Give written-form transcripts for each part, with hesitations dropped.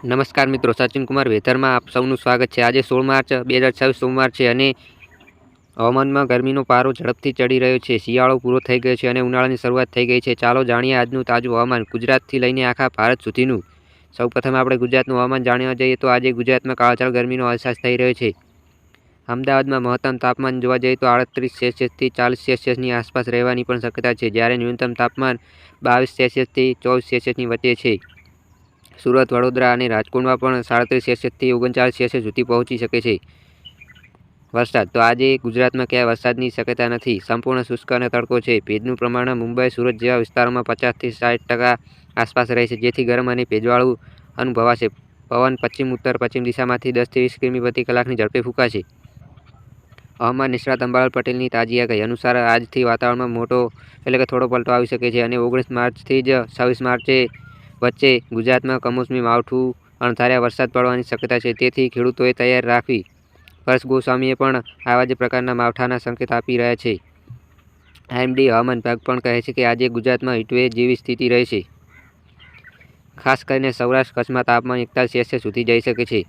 નમસ્કાર મિત્રો, સચિન કુમાર વેધરમાં આપ સૌનું સ્વાગત છે। આજે 16 માર્ચ 2026 સોમવાર છે અને હવામાનમાં ગરમીનો પારો ઝડપથી ચડી રહ્યો છે। શિયાળો પૂરો થઈ ગયો છે અને ઉનાળાની શરૂઆત થઈ ગઈ છે। ચાલો જાણીએ આજનું તાજું હવામાન ગુજરાતથી લઈને આખા ભારત સુધીનું। સૌપ્રથમ આપણે ગુજરાતનું હવામાન જાણવા જઈએ તો આજે ગુજરાતમાં કાળઝાળ ગરમીનો અહેસાસ થઈ રહ્યો છે। અમદાવાદમાં મહત્તમ તાપમાન જોવા જઈએ તો 38 સેલ્સિયસથી 40 સેલ્સિયસની આસપાસ રહેવાની પણ શક્યતા છે, જ્યારે ન્યૂનતમ તાપમાન 22 સેલ્સિયસથી 24 સેલ્સિયસની વચ્ચે છે। સુરત, વડોદરા અને રાજકોટમાં પણ 37 સેલ્સિયસથી 39 સેલ્સિયસ સુધી પહોંચી શકે છે। વરસાદ તો આજે ગુજરાતમાં ક્યાંય વરસાદની શક્યતા નથી। સંપૂર્ણ શુષ્ક અને તડકો છે। ભેજનું પ્રમાણ મુંબઈ, સુરત જેવા વિસ્તારોમાં 50થી 60% આસપાસ રહેશે, જેથી ગરમ અને ભેજવાળું અનુભવાશે। પવન પશ્ચિમ ઉત્તર પશ્ચિમ દિશામાંથી 10થી 20 કિમી પ્રતિ કલાકની ઝડપે ફૂંકાશે। હવામાન નિષ્ણાત અંબાલાલ પટેલની તાજી આગાહી અનુસાર આજથી વાતાવરણમાં થોડો પલટો આવી શકે છે અને 19 માર્ચથી 26 માર્ચ વચ્ચે ગુજરાતમાં કમોસમી માવઠું અણધાર્યા વરસાદ પડવાની શક્યતા છે, તેથી ખેડૂતોએ તૈયારી રાખવી। હર્ષ ગોસ્વામીએ પણ આવા જ પ્રકારના માવઠાના સંકેત આપી રહ્યા છે। આઈએમડી હવામાન વિભાગ પણ કહે છે કે આજે ગુજરાતમાં હીટવેવ જેવી સ્થિતિ રહેશે। ખાસ કરીને સૌરાષ્ટ્ર કચ્છમાં તાપમાન 41 સેલ્સિયસ સુધી જઈ શકે છે।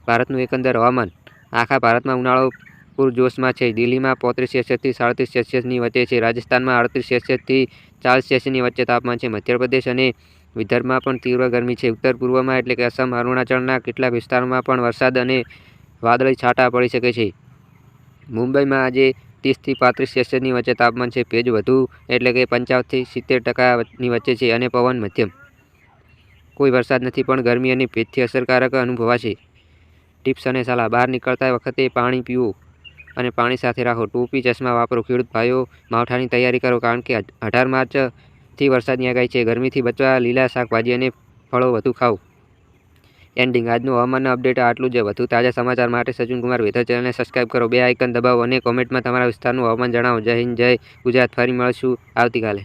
ભારતનું એકંદર હવામાન આખા ભારતમાં ઉનાળો પૂરજોશમાં છે। દિલ્હીમાં 35 સેલ્સિયસથી 37 સેલ્સિયસની વચ્ચે છે। રાજસ્થાનમાં 38 સેલ્સિયસથી 40 સેલ્સિયસની વચ્ચે તાપમાન છે। મધ્યપ્રદેશ અને વિદર્ભમાં પણ તીવ્ર ગરમી છે। ઉત્તર પૂર્વમાં એટલે કે અસમ, અરુણાચલના કેટલાક વિસ્તારોમાં પણ વરસાદ અને વાદળી છાંટા પડી શકે છે। મુંબઈમાં આજે 30થી 35 સેલ્સિયસની વચ્ચે તાપમાન છે। ભેજ વધુ એટલે કે 55થી 70%ની વચ્ચે છે અને પવન મધ્યમ। કોઈ વરસાદ નથી પણ ગરમી અને ભેજથી અસરકારક અનુભવાશે। ટિપ્સ અને સલાહ: બહાર નીકળતા વખતે પાણી પીવો અને પાણી સાથે રાખો। ટોપી, ચશ્મા વાપરો। ખેડૂત ભાઈઓ, માવઠાની તૈયારી કરો, કારણ કે 18 માર્ચથી વરસાદની આગાહી છે। ગરમીથી બચવા લીલા શાકભાજી અને ફળો વધુ ખાઓ। એન્ડિંગ: આજનું હવામાનના અપડેટ આટલું જ। વધુ તાજા સમાચાર માટે સચિન કુમાર વેધર ચેનલને સબસ્ક્રાઇબ કરો, બે આઇકન દબાવો અને કોમેન્ટમાં તમારા વિસ્તારનું હવામાન જણાવો। જય હિન્દ, જય ગુજરાત। ફરી મળીશું આવતીકાલે।